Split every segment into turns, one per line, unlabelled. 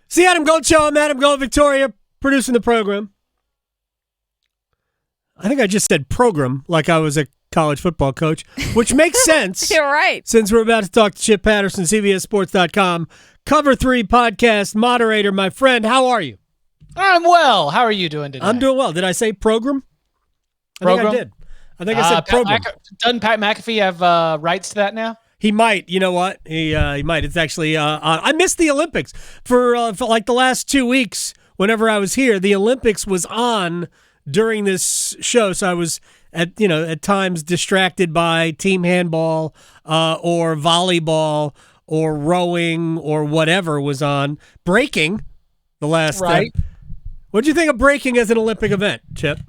It's the Adam Gold Show. I'm Adam Gold, Victoria, producing the program. I think I just said program like I was a college football coach, which makes sense.
You're right.
Since we're about to talk to Chip Patterson, CBSSports.com, Cover 3 podcast moderator, my friend. How are you?
I'm well. How are you doing today?
I'm doing well. Did I say program?
Program?
I think I did. I think I said program.
Doesn't Pat McAfee have rights to that now?
He might. You know what? He might. It's actually I missed the Olympics for like the last 2 weeks. Whenever I was here, the Olympics was on during this show, so I was at times distracted by team handball or volleyball or rowing or whatever was on. Breaking, the last.
Right.
What did you think of breaking as an Olympic event, Chip?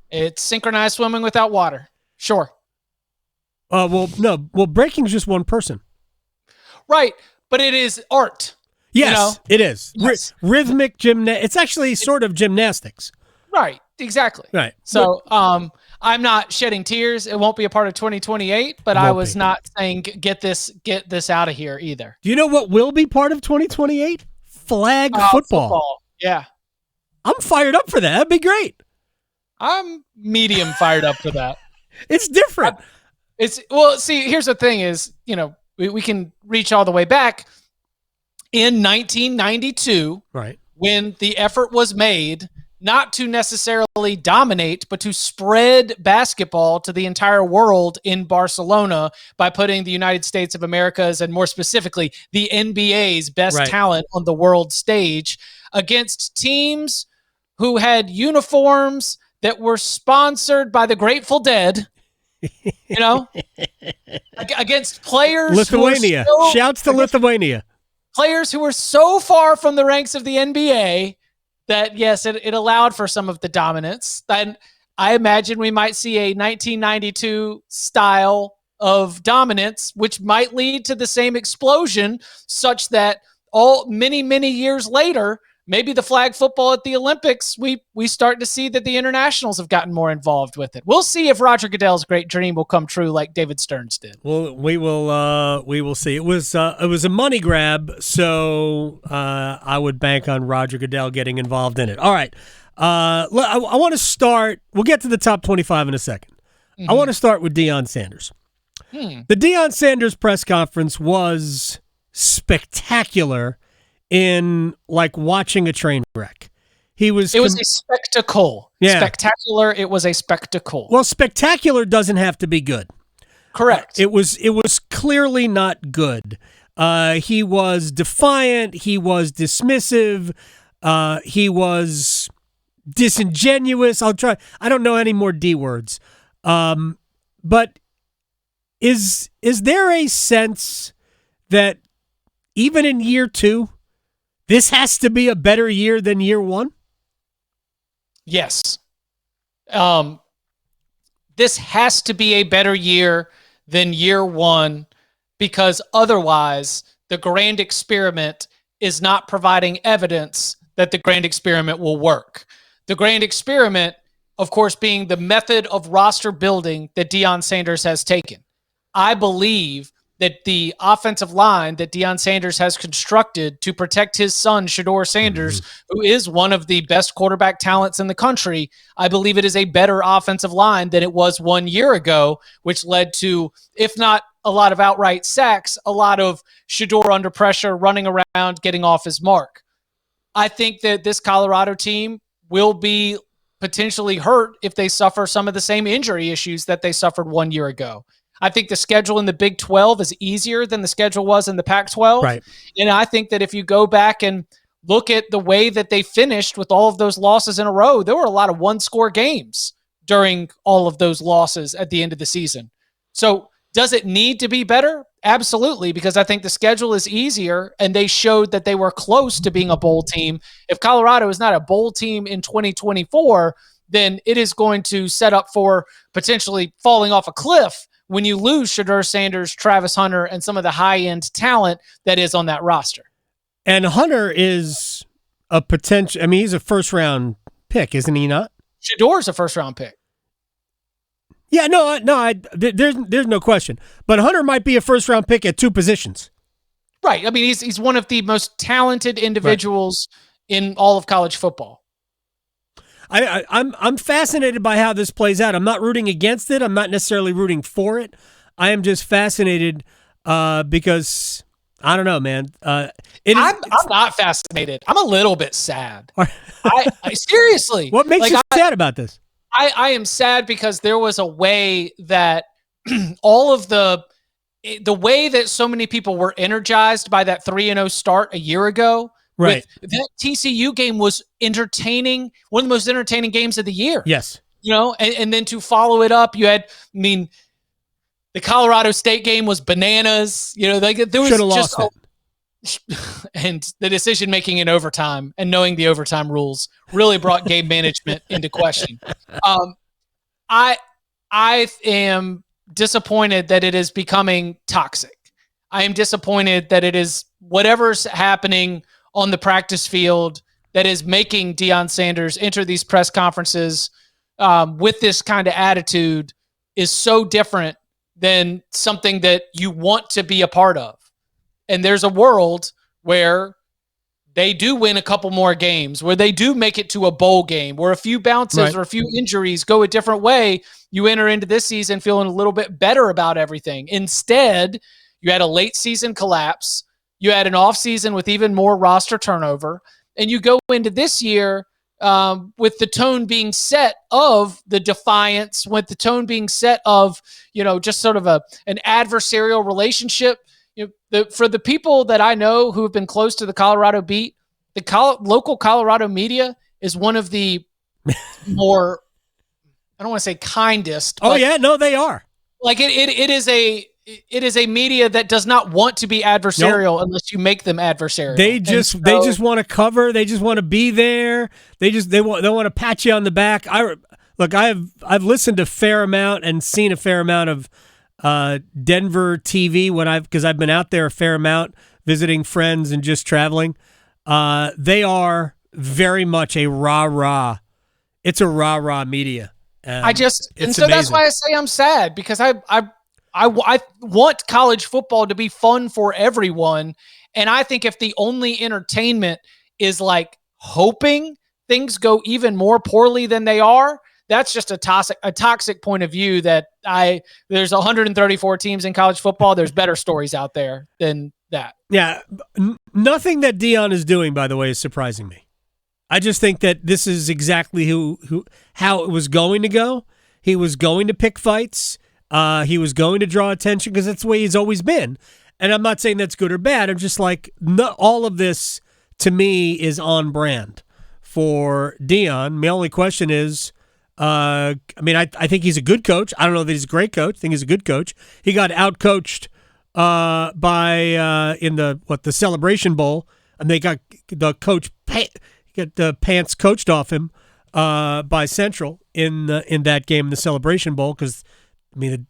It's synchronized swimming without water. Sure.
Well, breaking is just one person.
Right, but it is art.
Yes, it is.
Yes.
Rhythmic gymnastics. It's actually sort of gymnastics.
Right, exactly.
Right.
So I'm not shedding tears. It won't be a part of 2028, but I was not saying get this out of here either.
Do you know what will be part of 2028? Flag football.
Yeah.
I'm fired up for that. That'd be great.
I'm medium fired up for that.
It's different.
Here's the thing is, we can reach all the way back in 1992,
right,
when the effort was made not to necessarily dominate, but to spread basketball to the entire world in Barcelona by putting the United States of America's, and more specifically, the NBA's best talent on the world stage against teams who had uniforms that were sponsored by the Grateful Dead, against players.
Lithuania. Shouts to Lithuania.
Players who were so far from the ranks of the NBA that, yes, it allowed for some of the dominance. And I imagine we might see a 1992 style of dominance, which might lead to the same explosion, such that many, many years later, maybe the flag football at the Olympics, we start to see that the internationals have gotten more involved with it. We'll see if Roger Goodell's great dream will come true like David Stearns did.
Well, we will see. It was a money grab, so I would bank on Roger Goodell getting involved in it. All right. I want to start. We'll get to the top 25 in a second. Mm-hmm. I want to start with Deion Sanders. The Deion Sanders press conference was spectacular in like watching a train wreck. It was a
spectacle. Yeah. Spectacular. It was a spectacle.
Well, spectacular doesn't have to be good.
Correct.
It was clearly not good. He was defiant. He was dismissive. He was disingenuous. I don't know any more D words. But is there a sense that even in year 2, this has to be a better year than year 1?
Yes. This has to be a better year than year 1, because otherwise the grand experiment is not providing evidence that the grand experiment will work. The grand experiment, of course, being the method of roster building that Deion Sanders has taken. I believe that the offensive line that Deion Sanders has constructed to protect his son, Shedeur Sanders, who is one of the best quarterback talents in the country, I believe it is a better offensive line than it was 1 year ago, which led to, if not a lot of outright sacks, a lot of Shedeur under pressure, running around, getting off his mark. I think that this Colorado team will be potentially hurt if they suffer some of the same injury issues that they suffered 1 year ago. I think the schedule in the Big 12 is easier than the schedule was in the Pac-12.
Right.
And I think that if you go back and look at the way that they finished with all of those losses in a row, there were a lot of one-score games during all of those losses at the end of the season. So does it need to be better? Absolutely, because I think the schedule is easier and they showed that they were close to being a bowl team. If Colorado is not a bowl team in 2024, then it is going to set up for potentially falling off a cliff when you lose Shedeur Sanders, Travis Hunter, and some of the high-end talent that is on that roster.
And Hunter is a potential, he's a first-round pick, isn't he not?
Shedeur's a first-round pick.
Yeah, there's no question. But Hunter might be a first-round pick at 2 positions.
Right. I mean, he's one of the most talented individuals in all of college football.
I'm fascinated by how this plays out. I'm not rooting against it. I'm not necessarily rooting for it. I am just fascinated because I don't know, man. I'm
not fascinated. I'm a little bit sad. I seriously.
What makes you sad about this?
I am sad because there was a way that all of the way that so many people were energized by that 3-0 start a year ago.
Right.
That TCU game was entertaining, one of the most entertaining games of the year.
Yes.
And then to follow it up, you had, the Colorado State game was bananas. There was just and the decision making in overtime and knowing the overtime rules really brought game management into question. I am disappointed that it is becoming toxic. I am disappointed that it is whatever's happening on the practice field that is making Deion Sanders enter these press conferences with this kind of attitude is so different than something that you want to be a part of. And there's a world where they do win a couple more games, where they do make it to a bowl game, where a few bounces or a few injuries go a different way. You enter into this season feeling a little bit better about everything. Instead, you had a late season collapse. You had an offseason with even more roster turnover. And you go into this year with the tone being set of the defiance, with the tone being set of, just sort of an adversarial relationship. For the people that I know who have been close to the Colorado beat, the local Colorado media is one of the more, I don't want to say kindest.
Oh, yeah, no, they are.
Like it is a media that does not want to be adversarial unless you make them adversarial.
They just want to cover. They just want to be there. They want to pat you on the back. I've listened a fair amount and seen a fair amount of Denver TV because I've been out there a fair amount visiting friends and just traveling. They are very much a rah-rah. It's a rah-rah media. So
amazing. That's why I say I'm sad, because I want college football to be fun for everyone. And I think if the only entertainment is like hoping things go even more poorly than they are, that's just a toxic point of view that there's 134 teams in college football. There's better stories out there than that.
Yeah. Nothing that Deion is doing, by the way, is surprising me. I just think that this is exactly how it was going to go. He was going to pick fights. He was going to draw attention because that's the way he's always been. And I'm not saying that's good or bad. I'm just like, all of this to me is on brand for Deion. My only question is, I think he's a good coach. I don't know that he's a great coach. I think he's a good coach. He got outcoached by in the Celebration Bowl, and they got the pants coached off him by Central in that game in the Celebration Bowl, because the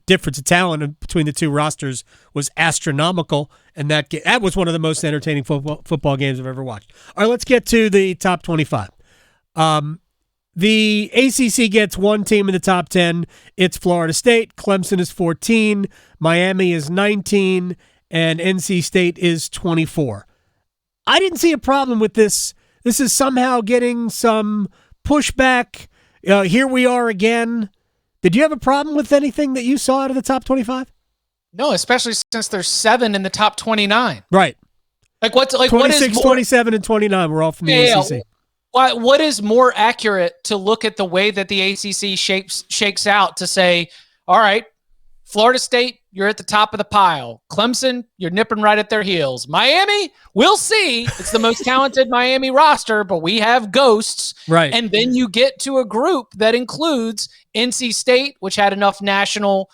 difference of talent between the two rosters was astronomical, and that was one of the most entertaining football games I've ever watched. All right, let's get to the top 25. The ACC gets one team in the top 10. It's Florida State. Clemson is 14. Miami is 19. And NC State is 24. I didn't see a problem with this. This is somehow getting some pushback. Here we are again. Did you have a problem with anything that you saw out of the top 25?
No, especially since there's 7 in the top 29.
Right.
What
26,
is more,
27, and 29 were all from the ACC.
What is more accurate to look at the way that the ACC shakes out to say, all right, Florida State, you're at the top of the pile. Clemson, you're nipping right at their heels. Miami, we'll see. It's the most talented Miami roster, but we have ghosts.
Right.
And then you get to a group that includes NC State, which had enough national,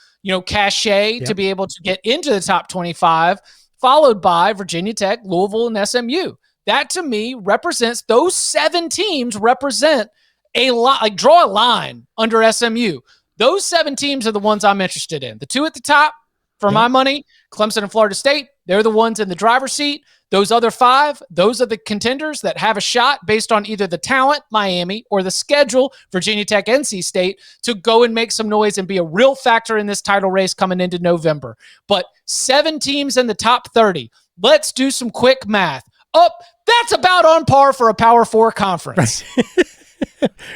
cachet to be able to get into the top 25, followed by Virginia Tech, Louisville, and SMU. That to me represents, those 7 teams represent a lot, like draw a line under SMU. Those 7 teams are the ones I'm interested in. The 2 at the top, for my money, Clemson and Florida State, they're the ones in the driver's seat. Those other 5, those are the contenders that have a shot based on either the talent, Miami, or the schedule, Virginia Tech, NC State, to go and make some noise and be a real factor in this title race coming into November. But 7 teams in the top 30, Let's do some quick math. That's about on par for a Power 4 conference.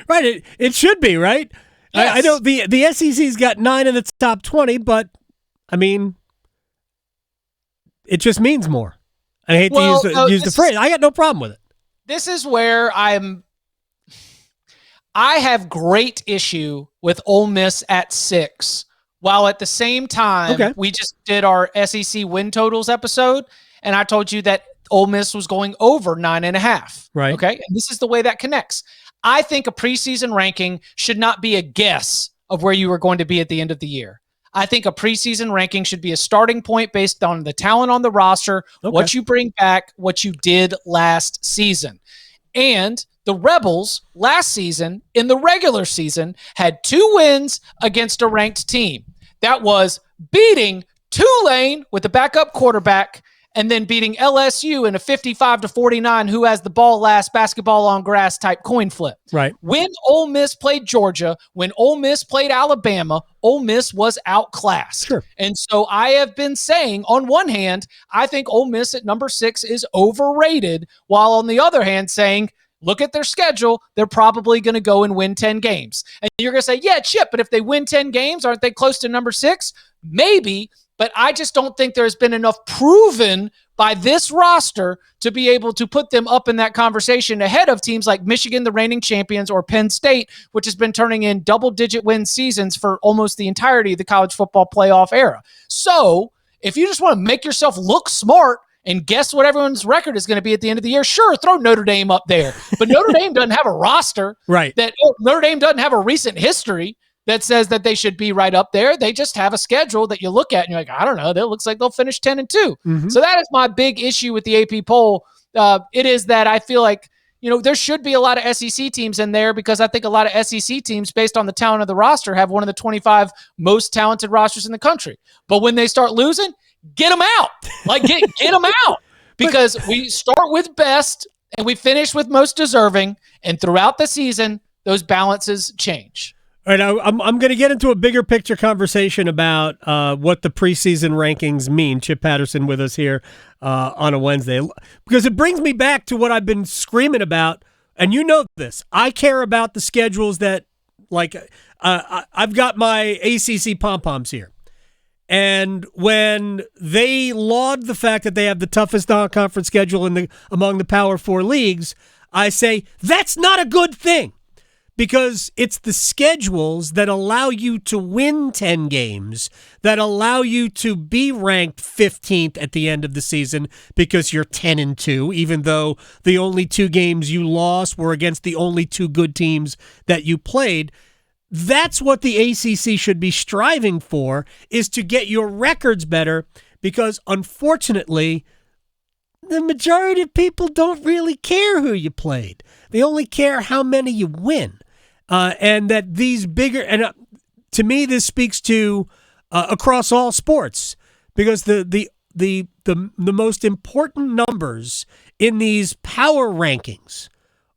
Right. It should be, right?
Yes.
I know the SEC's got 9 in the top 20, but, I mean, it just means more. I hate to use the phrase. I got no problem with it.
This is where I have great issue with Ole Miss at 6, while at the same time, we just did our SEC win totals episode, and I told you that Ole Miss was going over 9.5.
Right.
Okay. And this is the way that connects. I think a preseason ranking should not be a guess of where you are going to be at the end of the year. I think a preseason ranking should be a starting point based on the talent on the roster, what you bring back, what you did last season. And the Rebels last season in the regular season had 2 wins against a ranked team. That was beating Tulane with a backup quarterback and then beating LSU in a 55-49 who has the ball last basketball on grass type coin flip.
Right.
When Ole Miss played Georgia, when Ole Miss played Alabama, Ole Miss was outclassed.
Sure.
And so I have been saying, on one hand, I think Ole Miss at number 6 is overrated, while on the other hand saying, look at their schedule, they're probably going to go and win 10 games. And you're going to say, yeah, Chip, but if they win 10 games, aren't they close to number 6? Maybe. But I just don't think there's been enough proven by this roster to be able to put them up in that conversation ahead of teams like Michigan, the reigning champions, or Penn State, which has been turning in double-digit win seasons for almost the entirety of the college football playoff era. So if you just want to make yourself look smart and guess what everyone's record is going to be at the end of the year, sure, throw Notre Dame up there. But Notre Dame doesn't have a roster.
Right.
Notre Dame doesn't have a recent history that says that they should be right up there. They just have a schedule that you look at and you're like, I don't know, that looks like they'll finish 10-2.
Mm-hmm.
So that is my big issue with the AP poll. It is that I feel like, there should be a lot of SEC teams in there because I think a lot of SEC teams, based on the talent of the roster, have one of the 25 most talented rosters in the country. But when they start losing, get them out. Like, get them out. Because we start with best and we finish with most deserving. And throughout the season, those balances change.
All right, I'm going to get into a bigger picture conversation about what the preseason rankings mean. Chip Patterson with us here on a Wednesday, because it brings me back to what I've been screaming about, and you know this. I care about the schedules that, I've got my ACC pom-poms here. And when they laud the fact that they have the toughest non-conference schedule among the Power 4 leagues, I say that's not a good thing. Because it's the schedules that allow you to win 10 games, that allow you to be ranked 15th at the end of the season because you're 10-2, even though the only 2 games you lost were against the only 2 good teams that you played. That's what the ACC should be striving for, is to get your records better, because unfortunately, the majority of people don't really care who you played. They only care how many you win. And that these bigger, and to me, this speaks to across all sports, because the most important numbers in these power rankings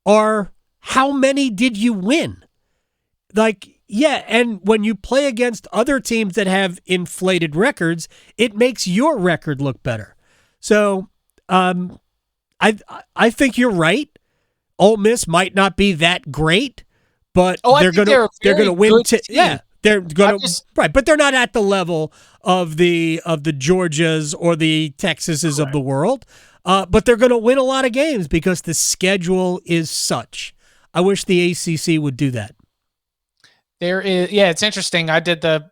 are how many did you win? And when you play against other teams that have inflated records, it makes your record look better. So I think you're right. Ole Miss might not be that great, but they're going to win. They're going to right, but they're not at the level of the Georgias or the Texases of the world. But they're going to win a lot of games because the schedule is such. I wish the ACC would do that.
There is, it's interesting. I did the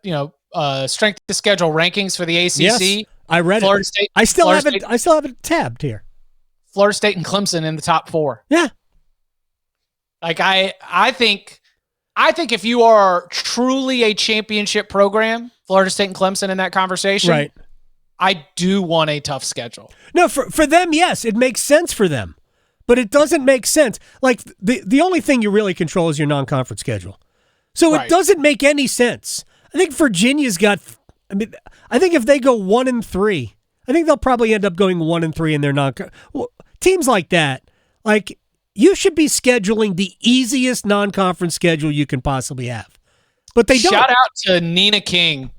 strength of schedule rankings for the ACC.
Yes, I read
Florida
it.
State.
I still have it tabbed here.
Florida State and Clemson in the top 4.
Yeah.
Like I think if you are truly a championship program, Florida State and Clemson in that conversation,
right?
I do want a tough schedule.
No, for them, yes, it makes sense for them, but it doesn't make sense. Like the only thing you really control is your non-conference schedule, so It doesn't make any sense. I think Virginia's got. I think if they go 1-3, I think they'll probably end up going 1-3 in their teams like that. Like, you should be scheduling the easiest non-conference schedule you can possibly have. But they don't.
Shout out to Nina King,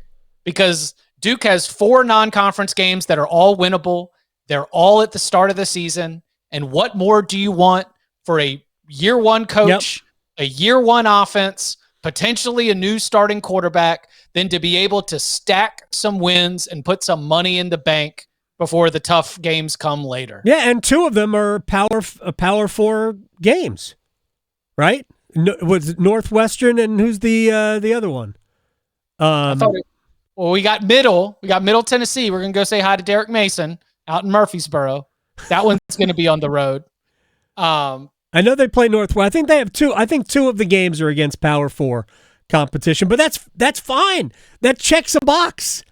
because Duke has 4 non-conference games that are all winnable. They're all at the start of the season. And what more do you want for a year one coach, a year one offense, potentially a new starting quarterback, than to be able to stack some wins and put some money in the bank before the tough games come later?
Yeah, and two of them are Power 4 games, right? Was it Northwestern, and who's the other one?
We got Middle Tennessee. We're going to go say hi to Derek Mason out in Murfreesboro. That one's going to be on the road.
I know they play Northwest. I think they have two. I think two of the games are against Power 4 competition, but that's fine. That checks a box,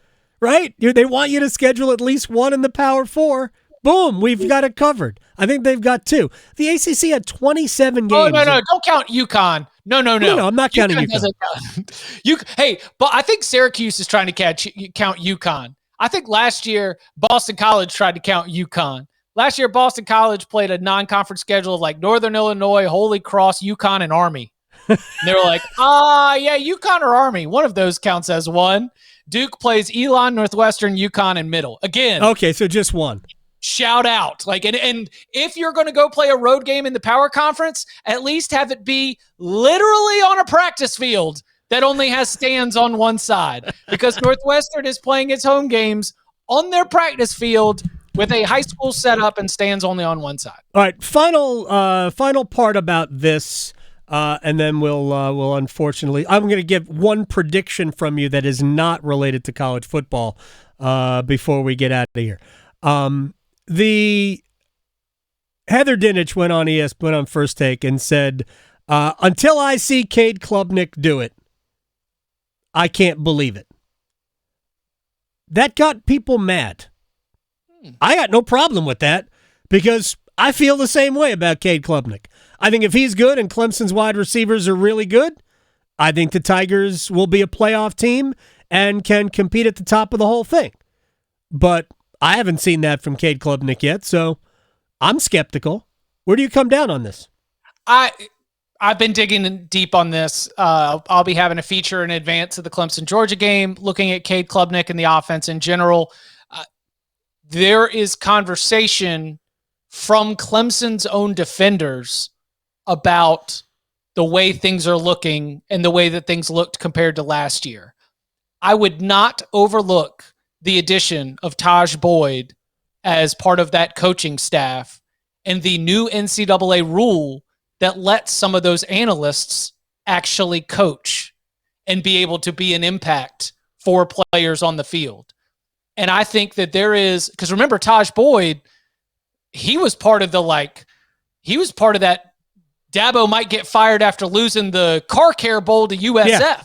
right? They want you to schedule at least one in the Power 4. Boom, we've got it covered. I think they've got two. The ACC had 27 games.
Oh, no, don't count UConn. No.
No, I'm not counting UConn.
Hey, but I think Syracuse is trying to count UConn. I think last year Boston College tried to count UConn. Last year Boston College played a non-conference schedule of like Northern Illinois, Holy Cross, UConn, and Army. And they were like, yeah, UConn or Army. One of those counts as one. Duke plays Elon, Northwestern, UConn, and Middle. Again.
Okay, so just one.
Shout out. And if you're going to go play a road game in the Power Conference, at least have it be literally on a practice field that only has stands on one side, because Northwestern is playing its home games on their practice field with a high school setup and stands only on one side.
All right, final part about this, and then we'll unfortunately, I'm going to give one prediction from you that is not related to college football before we get out of here. The Heather Dinich went on First Take and said, until I see Cade Klubnik do it, I can't believe it. That got people mad. I got no problem with that, because I feel the same way about Cade Klubnik. I think if he's good and Clemson's wide receivers are really good, I think the Tigers will be a playoff team and can compete at the top of the whole thing. But I haven't seen that from Cade Klubnik yet, so I'm skeptical. Where do you come down on this?
I've been digging deep on this. I'll be having a feature in advance of the Clemson-Georgia game, looking at Cade Klubnik and the offense in general. There is conversation from Clemson's own defenders about the way things are looking and the way that things looked compared to last year. I would not overlook the addition of Taj Boyd as part of that coaching staff and the new NCAA rule that lets some of those analysts actually coach and be able to be an impact for players on the field. And I think that there is, because remember, Taj Boyd, he was part of that Dabo might get fired after losing the car care bowl to USF.
Yeah.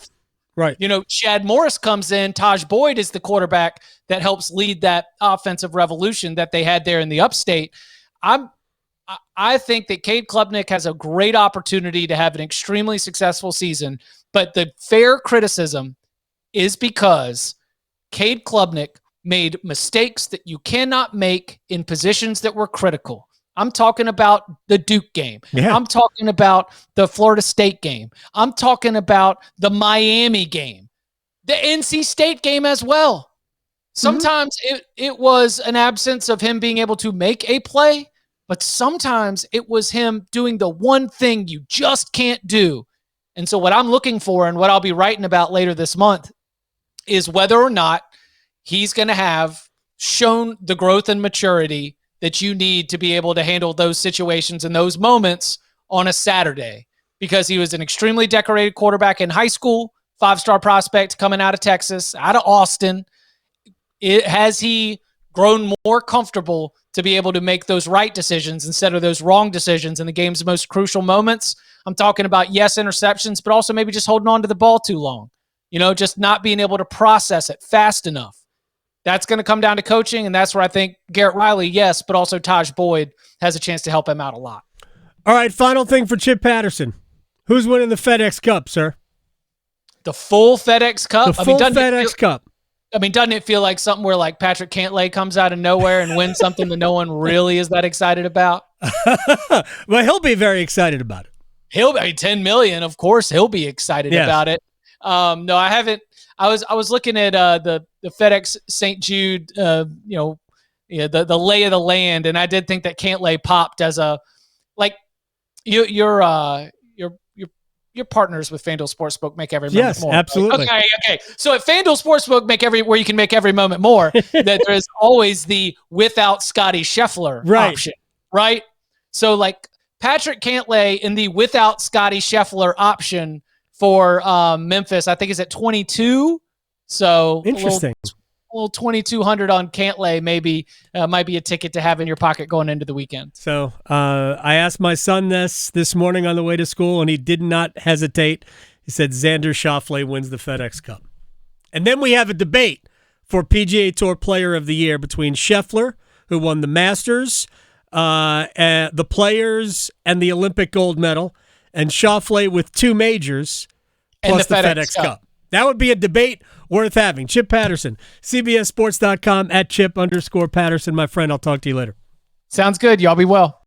Right.
Chad Morris comes in. Taj Boyd is the quarterback that helps lead that offensive revolution that they had there in the upstate. I think that Cade Klubnik has a great opportunity to have an extremely successful season, but the fair criticism is because Cade Klubnik made mistakes that you cannot make in positions that were critical. I'm talking about the Duke game. Yeah. I'm talking about the Florida State game. I'm talking about the Miami game, the NC State game as well. Sometimes it was an absence of him being able to make a play, but sometimes it was him doing the one thing you just can't do. And so what I'm looking for and what I'll be writing about later this month is whether or not he's going to have shown the growth and maturity that you need to be able to handle those situations and those moments on a Saturday, because he was an extremely decorated quarterback in high school, 5-star prospect coming out of Texas, out of Austin. Has he grown more comfortable to be able to make those right decisions instead of those wrong decisions in the game's most crucial moments? I'm talking about, yes, interceptions, but also maybe just holding on to the ball too long, just not being able to process it fast enough. That's going to come down to coaching, and that's where I think Garrett Riley, yes, but also Taj Boyd has a chance to help him out a lot.
All right, final thing for Chip Patterson. Who's winning the FedEx Cup, sir?
The full FedEx Cup?
The full FedEx Cup.
Doesn't it feel like something where like Patrick Cantlay comes out of nowhere and wins something that no one really is that excited about?
Well, he'll be very excited about it.
$10 million, of course, he'll be excited about it. No, I haven't. I was looking at the FedEx St. Jude, the lay of the land. And I did think that Cantlay popped as a like your partners with FanDuel Sportsbook make every moment more.
Yes, absolutely.
Right? Okay. So at FanDuel Sportsbook, where you can make every moment more, that there is always the without Scotty Scheffler option, right? So like Patrick Cantlay in the without Scotty Scheffler option for Memphis, I think is at 22. So
interesting.
A little 2,200 on Cantlay maybe might be a ticket to have in your pocket going into the weekend.
So I asked my son this morning on the way to school, and he did not hesitate. He said Xander Schauffele wins the FedEx Cup. And then we have a debate for PGA Tour Player of the Year between Scheffler, who won the Masters, the Players, and the Olympic gold medal, and Schauffele with 2 majors plus the FedEx Cup. That would be a debate worth having. Chip Patterson, CBSSports.com, @Chip_Patterson. My friend, I'll talk to you later.
Sounds good. Y'all be well.